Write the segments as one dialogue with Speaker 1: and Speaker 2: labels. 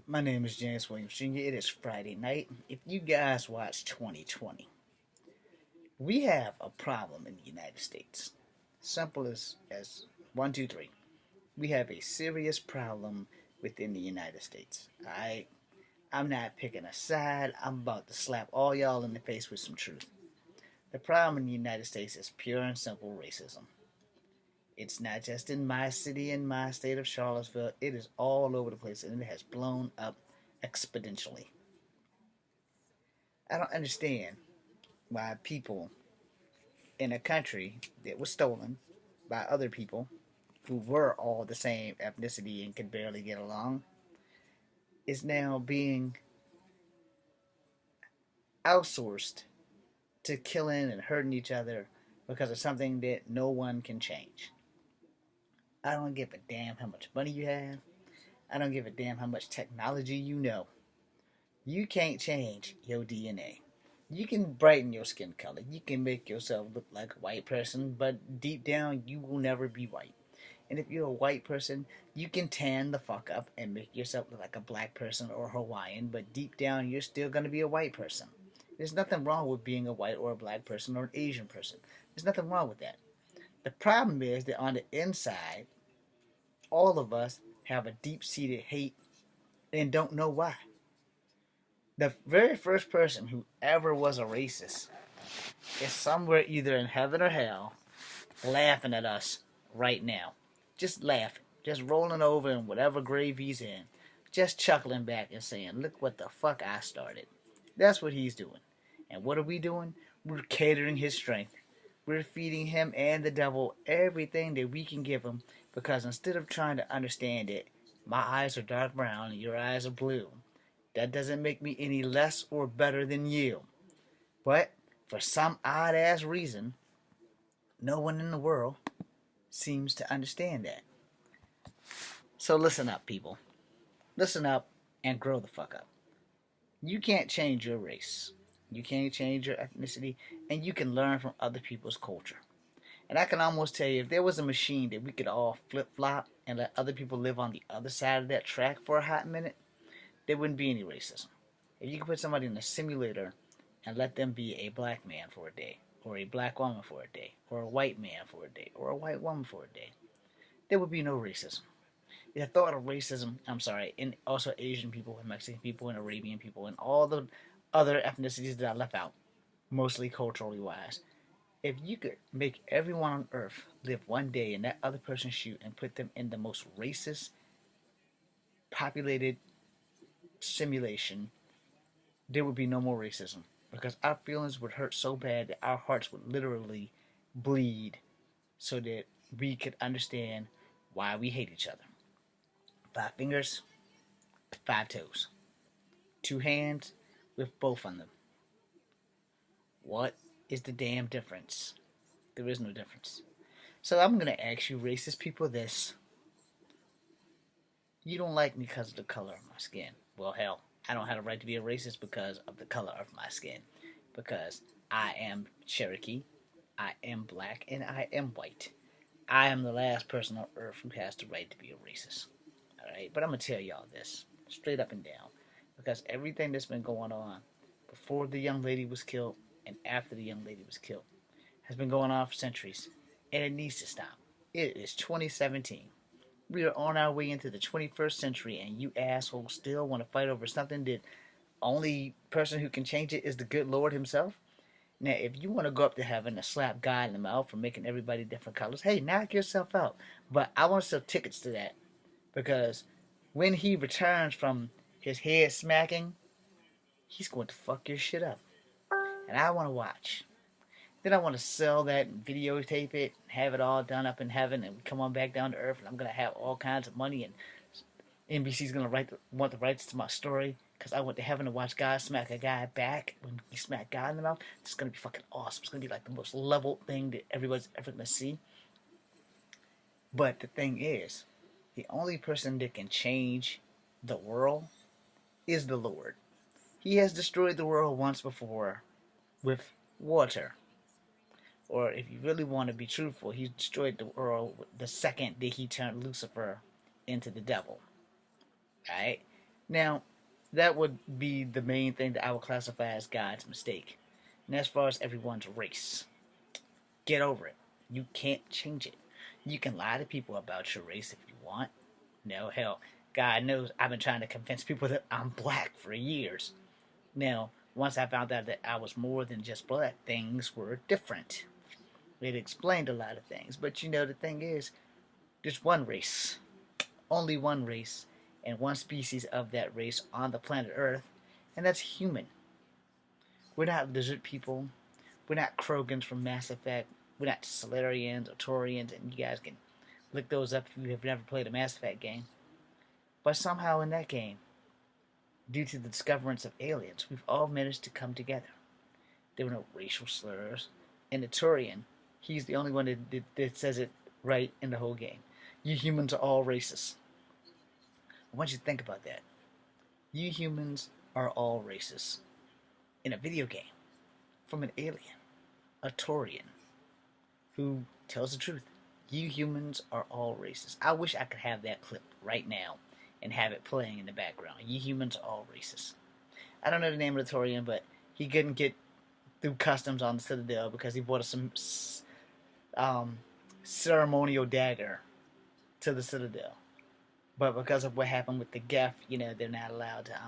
Speaker 1: My name is James Williams Jr. It is Friday night. If you guys watch 2020, we have a problem in the United States. Simple as one, two, three. We have a serious problem within the United States. I'm not picking a side. I'm about to slap all y'all in the face with some truth. The problem in the United States is pure and simple racism. It's not just in my city, in my state of Charlottesville. It is all over the place, and it has blown up exponentially. I don't understand why people in a country that was stolen by other people who were all the same ethnicity and could barely get along is now being outsourced to killing and hurting each other because of something that no one can change. I don't give a damn how much money you have. I don't give a damn how much technology you know. You can't change your DNA. You can brighten your skin color. You can make yourself look like a white person, but deep down, you will never be white. And if you're a white person, you can tan the fuck up and make yourself look like a black person or Hawaiian, but deep down, you're still going to be a white person. There's nothing wrong with being a white or a black person or an Asian person. There's nothing wrong with that. The problem is that on the inside, all of us have a deep seated hate and don't know why. The very first person who ever was a racist is somewhere either in heaven or hell laughing at us right now. Just laughing. Just rolling over in whatever grave he's in. Just chuckling back and saying, look what the fuck I started. That's what he's doing. And what are we doing? We're catering his strength. We're feeding him and the devil everything that we can give him because instead of trying to understand it, my eyes are dark brown and your eyes are blue. That doesn't make me any less or better than you. But for some odd ass reason, no one in the world seems to understand that. So listen up, people. Listen up and grow the fuck up. You can't change your race. You can't change your ethnicity, and you can learn from other people's culture. And I can almost tell you, if there was a machine that we could all flip-flop and let other people live on the other side of that track for a hot minute, there wouldn't be any racism. If you could put somebody in a simulator and let them be a black man for a day, or a black woman for a day, or a white man for a day, or a white woman for a day, there would be no racism. The thought of racism, and also Asian people and Mexican people and Arabian people and all the other ethnicities that I left out, mostly culturally wise. If you could make everyone on earth live one day in that other person's shoe and put them in the most racist populated simulation, there would be no more racism because our feelings would hurt so bad that our hearts would literally bleed so that we could understand why we hate each other. 5 fingers, 5 toes, 2 hands with both on them. What is the damn difference? There is no difference. So I'm going to ask you racist people this. You don't like me because of the color of my skin. Well, hell, I don't have a right to be a racist because of the color of my skin. Because I am Cherokee, I am black, and I am white. I am the last person on earth who has the right to be a racist. Alright? But I'm going to tell y'all this, straight up and down. Because everything that's been going on before the young lady was killed and after the young lady was killed has been going on for centuries. And it needs to stop. It is 2017. We are on our way into the 21st century, and you assholes still want to fight over something that only person who can change it is the good Lord himself? Now, if you want to go up to heaven and slap God in the mouth for making everybody different colors, hey, knock yourself out. But I want to sell tickets to that because when he returns from his head smacking, he's going to fuck your shit up. And I want to watch. Then I want to sell that and videotape it, and have it all done up in heaven, and come on back down to earth, and I'm going to have all kinds of money, and NBC's going to want the rights to my story, because I went to heaven to watch God smack a guy back when he smacked God in the mouth. It's going to be fucking awesome. It's going to be like the most level thing that everybody's ever going to see. But the thing is, the only person that can change the world is the Lord. He has destroyed the world once before with water. Or if you really want to be truthful, he destroyed the world the second that he turned Lucifer into the devil. Right? Now, that would be the main thing that I would classify as God's mistake. And as far as everyone's race, get over it. You can't change it. You can lie to people about your race if you want. No, hell, God knows I've been trying to convince people that I'm black for years. Now, once I found out that I was more than just black, things were different. It explained a lot of things. But you know, the thing is, there's one race, only one race, and one species of that race on the planet Earth, and that's human. We're not lizard people. We're not Krogans from Mass Effect. We're not Solarians or Torians, and you guys can look those up if you have never played a Mass Effect game. But somehow in that game, due to the discoverance of aliens, we've all managed to come together. There were no racial slurs. And the Turian, he's the only one that says it right in the whole game. You humans are all racist. I want you to think about that. You humans are all racist. In a video game, from an alien, a Turian, who tells the truth. You humans are all racist. I wish I could have that clip right now and have it playing in the background. You humans are all racist. I don't know the name of the Turian, but he couldn't get through customs on the Citadel because he brought some ceremonial dagger to the Citadel. But because of what happened with the Geth, you know, they're not allowed to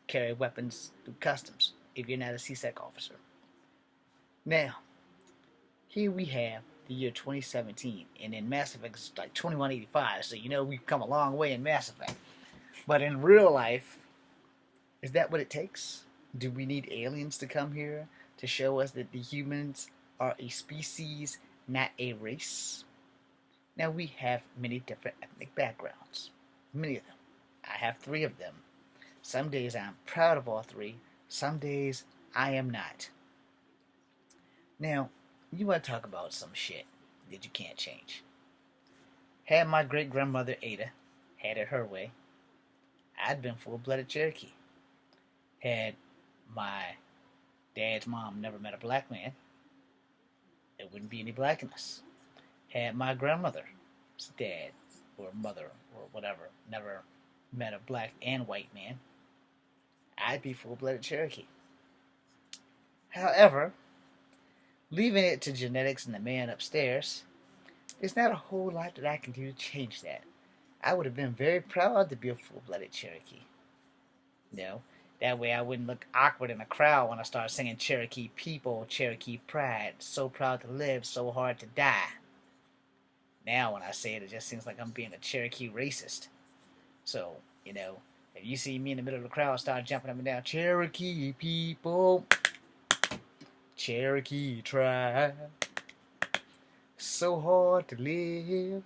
Speaker 1: carry weapons through customs if you're not a CSEC officer. Now, here we have the year 2017, and in Mass Effect it's like 2185, so you know we've come a long way in Mass Effect. But in real life, is that what it takes? Do we need aliens to come here to show us that the humans are a species, not a race? Now, we have many different ethnic backgrounds. Many of them. I have 3 of them. Some days I'm proud of all 3. Some days I am not. Now, you want to talk about some shit that you can't change. Had my great-grandmother Ada had it her way, I'd been full-blooded Cherokee. Had my dad's mom never met a black man, there wouldn't be any blackness. Had my grandmother's dad or mother or whatever never met a black and white man, I'd be full-blooded Cherokee. However, leaving it to genetics and the man upstairs, there's not a whole lot that I can do to change that. I would have been very proud to be a full-blooded Cherokee. No, that way I wouldn't look awkward in a crowd when I start singing Cherokee people, Cherokee pride, so proud to live, so hard to die. Now when I say it, it just seems like I'm being a Cherokee racist. So, you know, if you see me in the middle of the crowd start jumping up and down, Cherokee people, Cherokee tribe, so hard to live,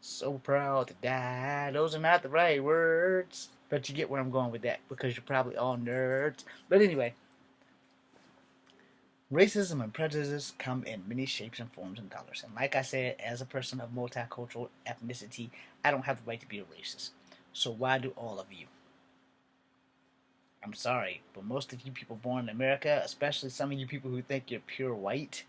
Speaker 1: so proud to die. Those are not the right words, but you get where I'm going with that because you're probably all nerds. But anyway, racism and prejudice come in many shapes and forms and colors. And like I said, as a person of multicultural ethnicity, I don't have the right to be a racist. So why do all of you? I'm sorry, but most of you people born in America, especially some of you people who think you're pure white,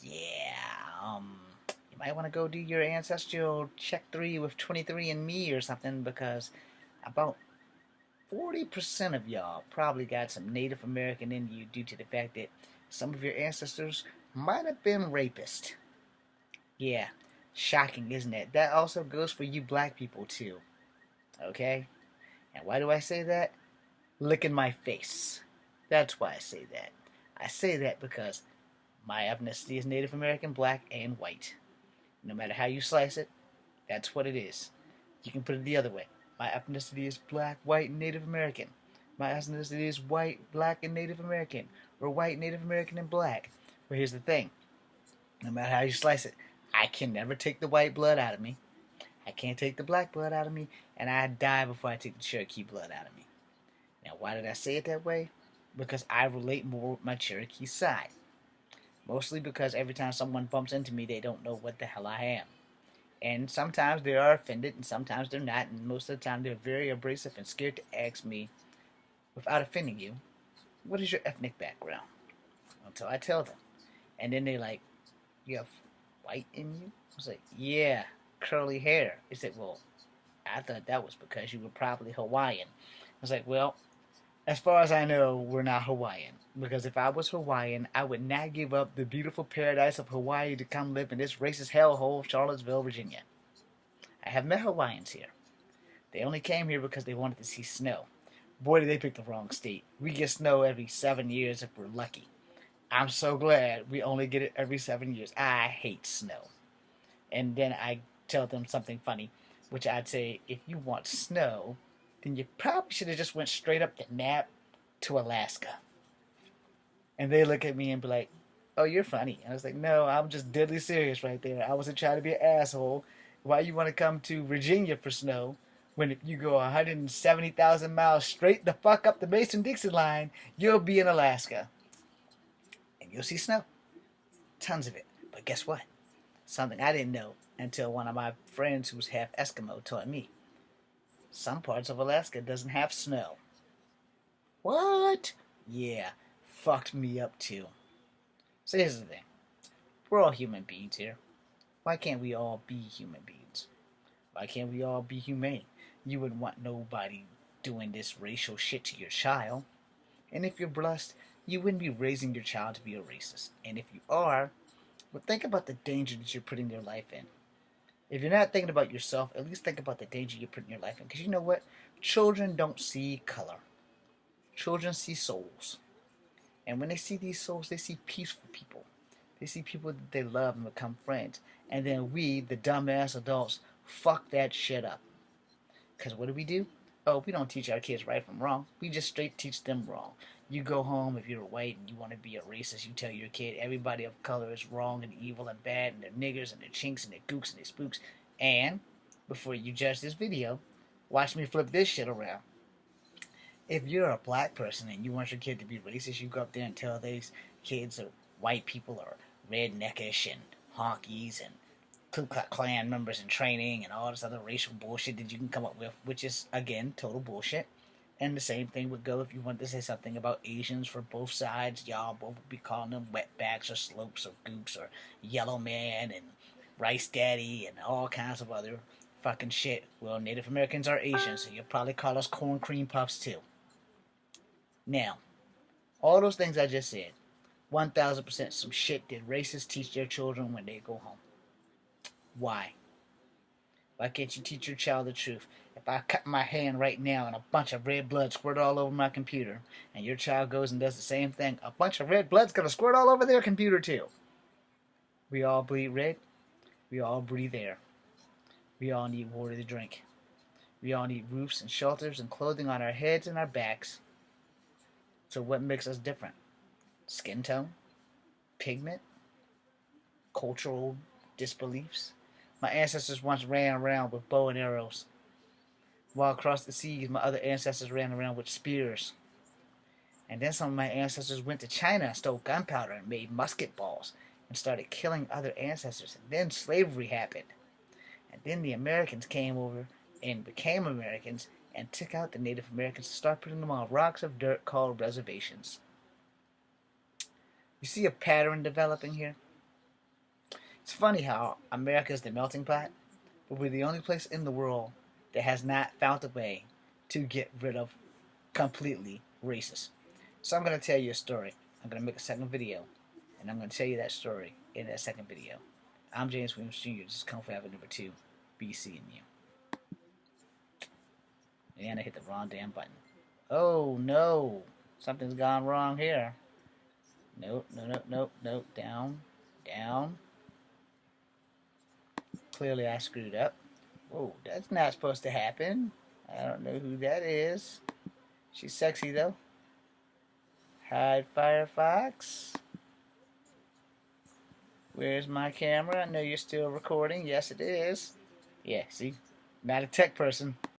Speaker 1: yeah, you might want to go do your ancestral check 3 with 23andMe or something, because about 40% of y'all probably got some Native American in you due to the fact that some of your ancestors might have been rapists. Yeah, shocking, isn't it? That also goes for you black people too. Okay? And why do I say that? Licking my face. That's why I say that. I say that because my ethnicity is Native American, black, and white. No matter how you slice it, that's what it is. You can put it the other way. My ethnicity is black, white, and Native American. My ethnicity is white, black, and Native American. Or white, Native American, and black. But here's the thing. No matter how you slice it, I can never take the white blood out of me. I can't take the black blood out of me. And I die before I take the Cherokee blood out of me. Now, why did I say it that way? Because I relate more with my Cherokee side. Mostly because every time someone bumps into me, they don't know what the hell I am. And sometimes they are offended, and sometimes they're not. And most of the time, they're very abrasive and scared to ask me, without offending you, what is your ethnic background? Until I tell them. And then they're like, you have white in you? I was like, yeah, curly hair. They said, well, I thought that was because you were probably Hawaiian. I was like, well, as far as I know, we're not Hawaiian. Because if I was Hawaiian, I would not give up the beautiful paradise of Hawaii to come live in this racist hellhole of Charlottesville, Virginia. I have met Hawaiians here. They only came here because they wanted to see snow. Boy, did they pick the wrong state. We get snow every 7 years if we're lucky. I'm so glad we only get it every 7 years. I hate snow. And then I tell them something funny, which I'd say, if you want snow, then you probably should have just went straight up the map to Alaska. And they look at me and be like, oh, you're funny. And I was like, no, I'm just deadly serious right there. I wasn't trying to be an asshole. Why you want to come to Virginia for snow when if you go 170,000 miles straight the fuck up the Mason-Dixon line, you'll be in Alaska. And you'll see snow. Tons of it. But guess what? Something I didn't know until one of my friends who's half Eskimo taught me. Some parts of Alaska doesn't have snow. What? Yeah, fucked me up too. So here's the thing. We're all human beings here. Why can't we all be human beings? Why can't we all be humane? You wouldn't want nobody doing this racial shit to your child. And if you're blessed, you wouldn't be raising your child to be a racist. And if you are, well, think about the danger that you're putting your life in. If you're not thinking about yourself, at least think about the danger you're putting your life in. Because you know what? Children don't see color. Children see souls. And when they see these souls, they see peaceful people. They see people that they love and become friends. And then we, the dumbass adults, fuck that shit up. Because what do? Oh, we don't teach our kids right from wrong. We just straight teach them wrong. You go home, if you're white and you want to be a racist, you tell your kid everybody of color is wrong and evil and bad and they're niggers and they're chinks and they're gooks and they're spooks. And before you judge this video, watch me flip this shit around. If you're a black person and you want your kid to be racist, you go up there and tell these kids that white people are redneckish and honkies and Ku Klux Klan members in training and all this other racial bullshit that you can come up with, which is, again, total bullshit. And the same thing would go if you wanted to say something about Asians for both sides. Y'all both would be calling them wetbacks or slopes or gooks or yellow man and rice daddy and all kinds of other fucking shit. Well, Native Americans are Asians, so you'll probably call us corn cream puffs too. Now, all those things I just said, 1,000% some shit that racists teach their children when they go home. Why? Why can't you teach your child the truth? If I cut my hand right now and a bunch of red blood squirt all over my computer, and your child goes and does the same thing, a bunch of red blood's gonna squirt all over their computer too. We all bleed red. We all breathe air. We all need water to drink. We all need roofs and shelters and clothing on our heads and our backs. So what makes us different? Skin tone? Pigment? Cultural disbeliefs? My ancestors once ran around with bow and arrows, while across the seas my other ancestors ran around with spears. And then some of my ancestors went to China and stole gunpowder and made musket balls and started killing other ancestors. And then slavery happened. And then the Americans came over and became Americans and took out the Native Americans and started putting them on rocks of dirt called reservations. You see a pattern developing here? It's funny how America is the melting pot, but we're the only place in the world that has not found a way to get rid of completely racist. So I'm going to tell you a story. I'm going to make a second video, and I'm going to tell you that story in that second video. I'm James Williams Jr. This is Kung Fu Habit number 2. Be seeing you. And I hit the wrong damn button. Oh no! Something's gone wrong here. Nope. Down. Clearly I screwed up. Whoa, that's not supposed to happen. I don't know who that is. She's sexy though. Hide Firefox. Where's my camera? I know you're still recording. Yes, it is. Yeah, see? Not a tech person.